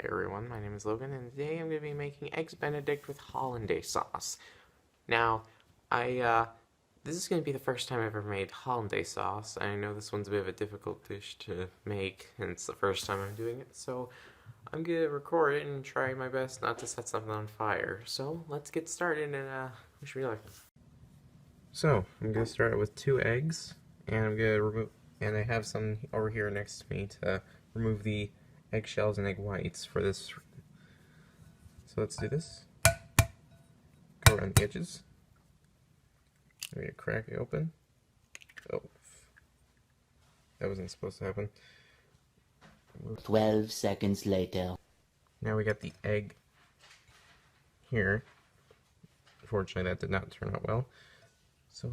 Hey everyone, my name is Logan, and today I'm going to be making eggs benedict with hollandaise sauce. Now, this is going to be the first time I've ever made hollandaise sauce. I know this one's a bit of a difficult dish to make, and it's the first time I'm doing it, so I'm going to record it and try my best not to set something on fire. So, let's get started, and wish me luck. So, I'm going to start with 2 eggs, and I'm going to remove, and I have some over here next to me to remove the eggshells and egg whites for this. So let's do this. Go around the edges. We're gonna crack it open. Oh, that wasn't supposed to happen. 12 seconds later. Now we got the egg here. Unfortunately, that did not turn out well. So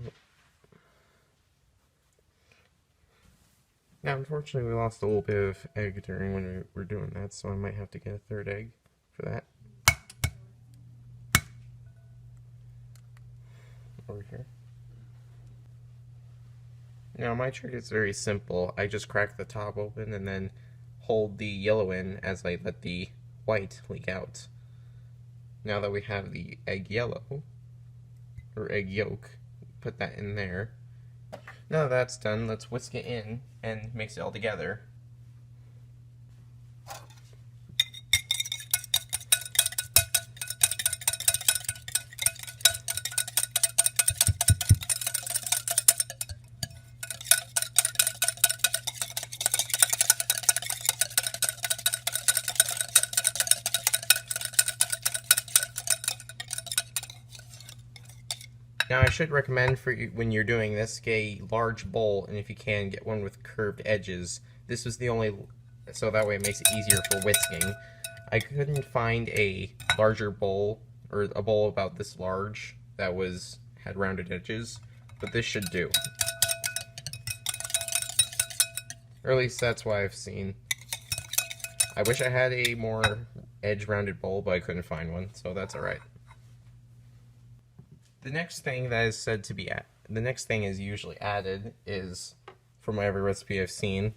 now, unfortunately, we lost a little bit of egg during when we were doing that, so I might have to get a 3rd egg for that. Over here. Now, my trick is very simple. I just crack the top open and then hold the yellow in as I let the white leak out. Now that we have the egg yellow, or egg yolk, put that in there. Now that that's done, let's whisk it in and mix it all together. Now, I should recommend for you, when you're doing this, get a large bowl, and if you can, get one with curved edges. This was the only, so that way it makes it easier for whisking. I couldn't find a larger bowl, or a bowl about this large, that had rounded edges, but this should do. Or at least that's what I've seen. I wish I had a more edge-rounded bowl, but I couldn't find one, so that's alright. The next thing that is said to be the next thing is usually added is, from every recipe I've seen,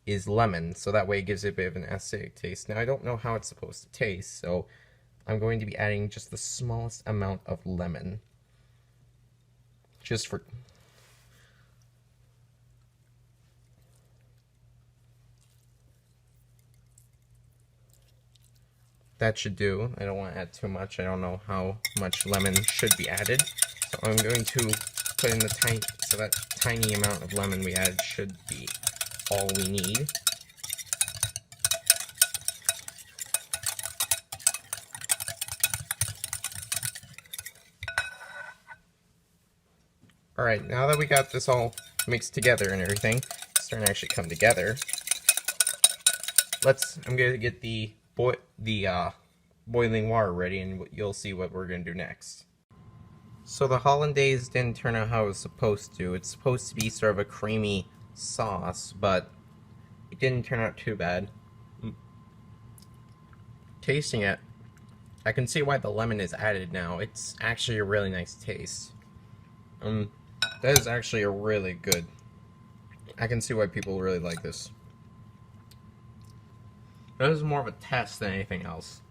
is lemon. So that way it gives it a bit of an acidic taste. Now I don't know how it's supposed to taste, so I'm going to be adding just the smallest amount of lemon. Just for that should do. I don't want to add too much. I don't know how much lemon should be added. So I'm going to put in that tiny amount of lemon we added should be all we need. Alright, now that we got this all mixed together and everything, it's starting to actually come together. I'm going to get the boiling water ready, and you'll see what we're going to do next. So the hollandaise didn't turn out how it was supposed to. It's supposed to be sort of a creamy sauce, but it didn't turn out too bad. Tasting it, I can see why the lemon is added now. It's actually a really nice taste. That is actually a really good. I can see why people really like this. That was more of a test than anything else.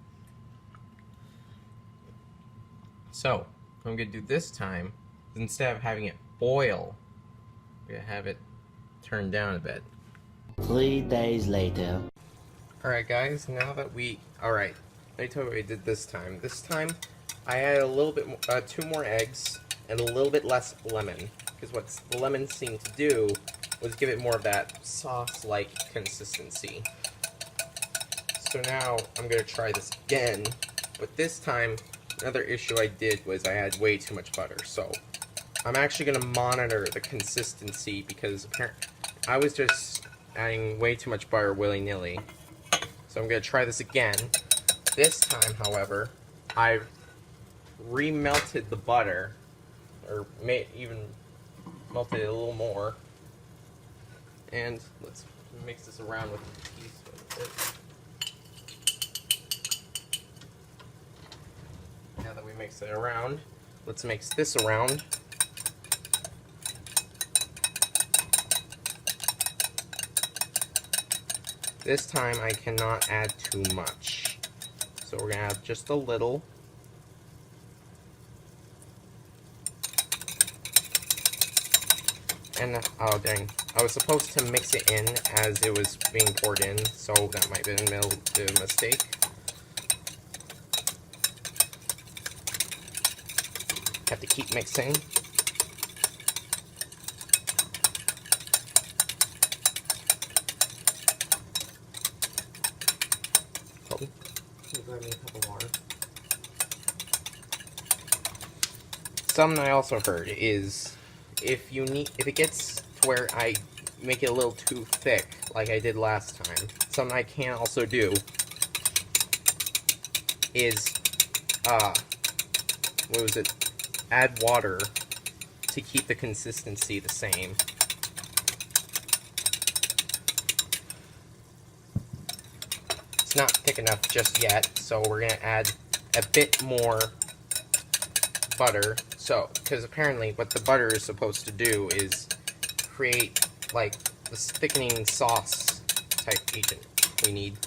So, what I'm going to do this time, instead of having it boil, I'm going to have it turn down a bit. 3 days later. Alright guys, alright, let me tell you what I did this time. This time, I added a little bit, 2 more eggs, and a little bit less lemon. Because what the lemon seemed to do was give it more of that sauce-like consistency. So now I'm going to try this again, but this time another issue I did was I had way too much butter. So I'm actually going to monitor the consistency because apparently I was just adding way too much butter willy-nilly. So I'm going to try this again. This time, however, I've remelted the butter, or even melted it a little more. And let's mix this around with a teaspoon of it. Now that we mix it around, let's mix this around. This time I cannot add too much. So we're gonna add just a little. And, oh dang, I was supposed to mix it in as it was being poured in, so that might have been a mistake. Have to keep mixing. Colton, can you grab me a cup of water? Something I also heard is if it gets to where I make it a little too thick, like I did last time, something I can also do is what was it? Add water to keep the consistency the same. It's not thick enough just yet, so we're gonna add a bit more butter. So, because apparently what the butter is supposed to do is create like this thickening sauce type agent we need.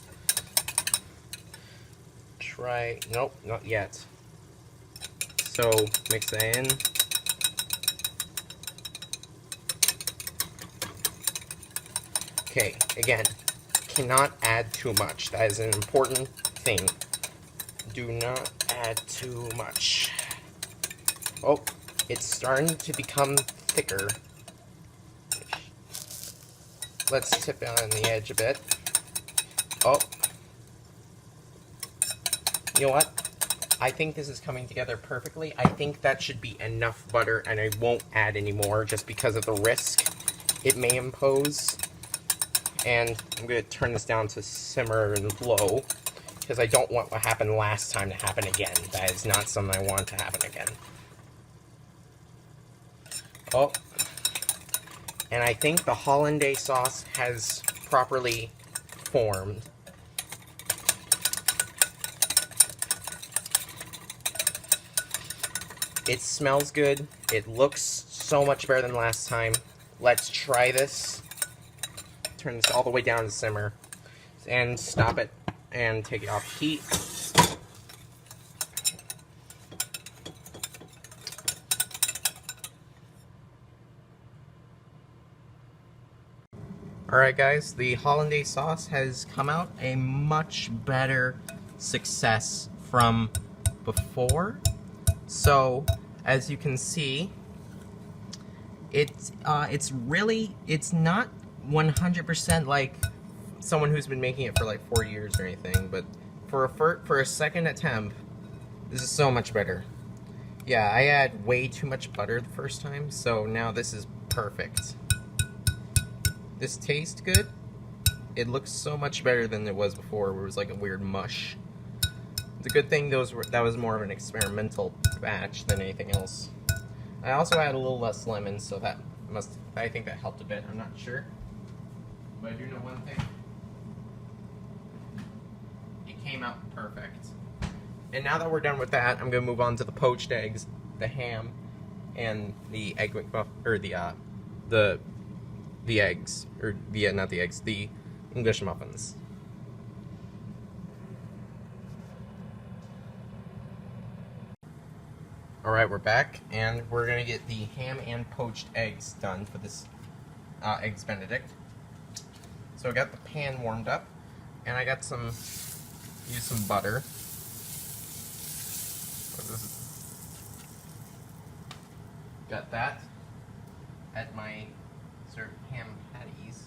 Nope, not yet. So, mix that in. Okay, again, cannot add too much. That is an important thing. Do not add too much. Oh, it's starting to become thicker. Let's tip it on the edge a bit. Oh. You know what? I think this is coming together perfectly. I think that should be enough butter, and I won't add any more just because of the risk it may impose. And I'm going to turn this down to simmer and low, because I don't want what happened last time to happen again. That is not something I want to happen again. Oh. And I think the hollandaise sauce has properly formed. It smells good. It looks so much better than last time. Let's try this. Turn this all the way down to simmer. And stop it. And take it off heat. Alright guys, the hollandaise sauce has come out a much better success from before. So, as you can see, it's not 100% like someone who's been making it for like 4 years or anything, but for a second attempt, this is so much better. Yeah, I had way too much butter the first time, so now this is perfect. This tastes good. It looks so much better than it was before, where it was like a weird mush. It's a good thing that was more of an experimental batch than anything else. I also added a little less lemon, so I think that helped a bit. I'm not sure, but I do know one thing. It came out perfect. And now that we're done with that, I'm gonna move on to the poached eggs, the ham, and the egg McMuffin, or the eggs, or not the eggs, the English muffins. Alright, we're back, and we're going to get the ham and poached eggs done for this Eggs Benedict. So I got the pan warmed up, and I got used some butter. Got that at my sort of ham patties.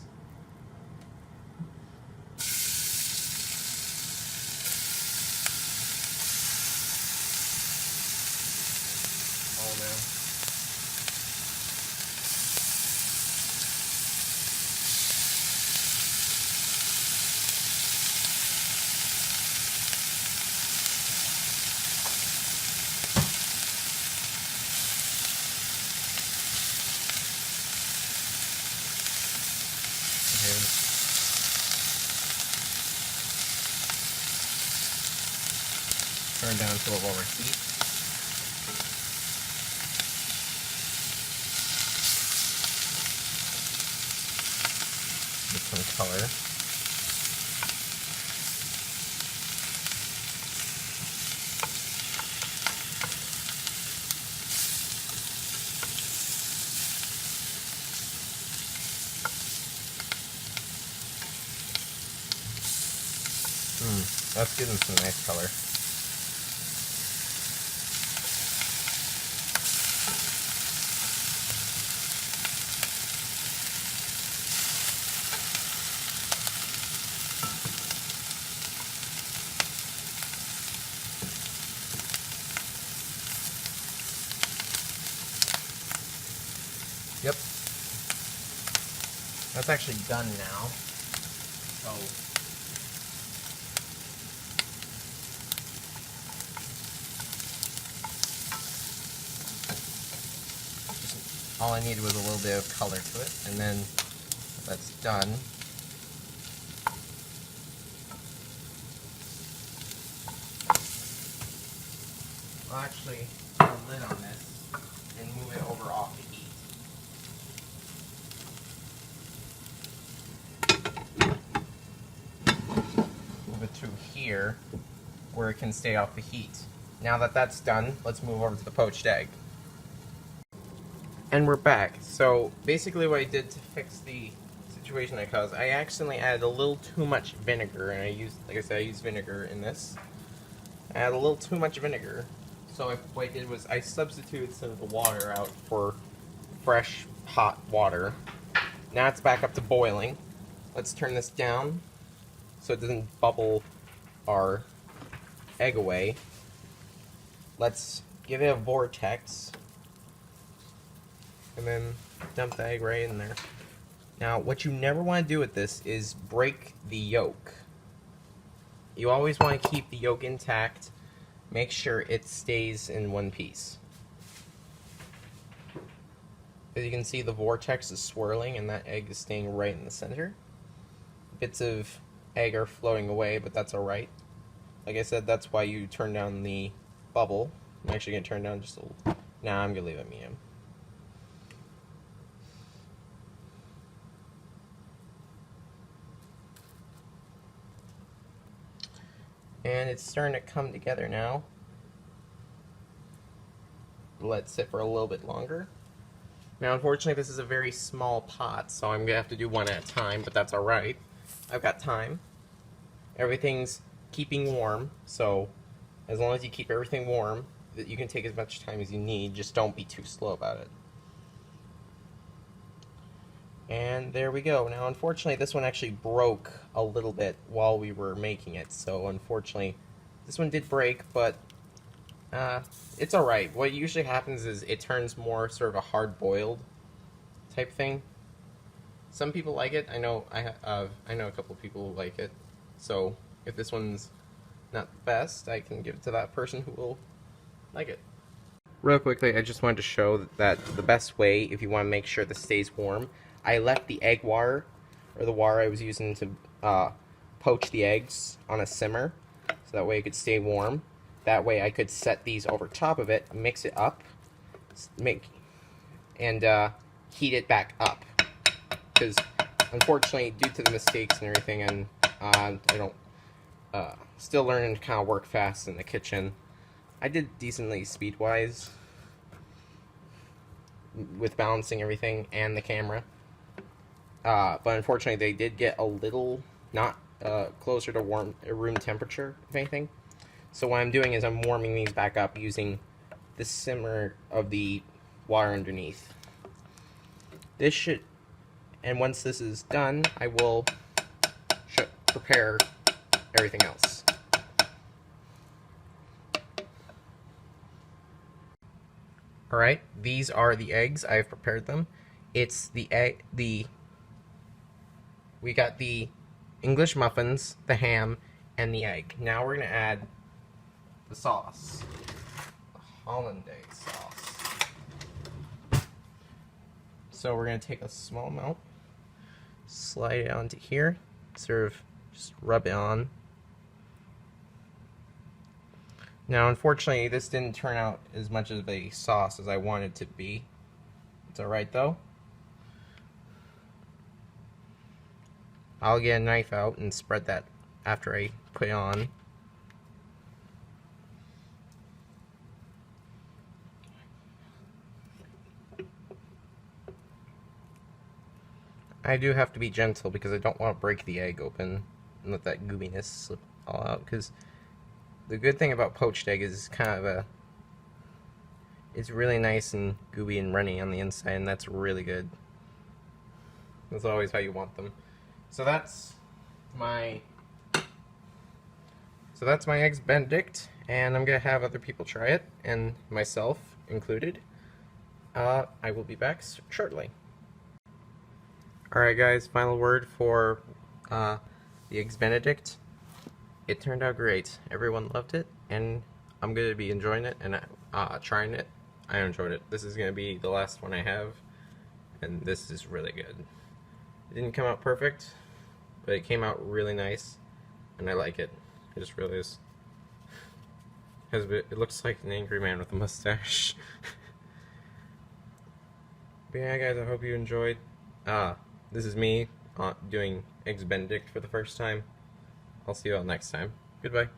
Oh no. Turn down to a lower heat. Get some color. That's giving some nice color. Yep. That's actually done now. So all I needed was a little bit of color to it, and then that's done. I'll actually put a lid on this and move it over off the heat. Move it to here where it can stay off the heat. Now that that's done, let's move over to the poached egg. And we're back. So basically what I did to fix the situation I caused, I accidentally added a little too much vinegar, and I used, like I said, I used vinegar in this. I added a little too much vinegar. So what I did was I substituted some of the water out for fresh, hot water. Now it's back up to boiling. Let's turn this down so it doesn't bubble our egg away. Let's give it a vortex. And then dump the egg right in there. Now, what you never want to do with this is break the yolk. You always want to keep the yolk intact. Make sure it stays in one piece. As you can see, the vortex is swirling and that egg is staying right in the center. Bits of egg are floating away, but that's alright. Like I said, that's why you turn down the bubble. I'm actually going to turn down just a little. Nah, I'm going to leave it medium. And it's starting to come together now. Let it sit for a little bit longer. Now, unfortunately, this is a very small pot, so I'm going to have to do one at a time, but that's alright. I've got time. Everything's keeping warm, so as long as you keep everything warm, you can take as much time as you need, just don't be too slow about it. And there we go. Now, unfortunately, this one actually broke a little bit while we were making it, so unfortunately, this one did break, but it's alright. What usually happens is it turns more sort of a hard-boiled type thing. Some people like it. I know I know a couple of people who like it. So if this one's not the best, I can give it to that person who will like it. Real quickly, I just wanted to show that the best way, if you want to make sure this stays warm, I left the egg wire, or the wire I was using to poach the eggs, on a simmer, so that way it could stay warm. That way I could set these over top of it, mix it up, and heat it back up. Because unfortunately, due to the mistakes and everything, and I don't still learning to kind of work fast in the kitchen. I did decently speed-wise with balancing everything and the camera. But unfortunately, they did get a little not closer to room temperature, if anything. So what I'm doing is I'm warming these back up using the simmer of the water underneath. This should, and once this is done, I will prepare everything else. Alright, these are the eggs. I've prepared them. It's the egg, we got the English muffins, the ham, and the egg. Now we're going to add the sauce. The hollandaise sauce. So we're going to take a small amount, slide it onto here, sort of just rub it on. Now, unfortunately, this didn't turn out as much of a sauce as I wanted it to be. It's alright, though. I'll get a knife out and spread that after I put it on. I do have to be gentle because I don't want to break the egg open and let that gooiness slip all out, because the good thing about poached egg is it's really nice and gooey and runny on the inside, and that's really good. That's always how you want them. So that's my eggs benedict, and I'm gonna have other people try it, and myself included. I will be back shortly. Alright guys, final word for the eggs benedict. It turned out great. Everyone loved it, and I'm gonna be enjoying it and trying it. I enjoyed it. This is gonna be the last one I have, and this is really good. It didn't come out perfect, but it came out really nice, and I like it. It just really is. It looks like an angry man with a mustache. But yeah, guys, I hope you enjoyed. This is me doing eggs benedict for the first time. I'll see you all next time. Goodbye.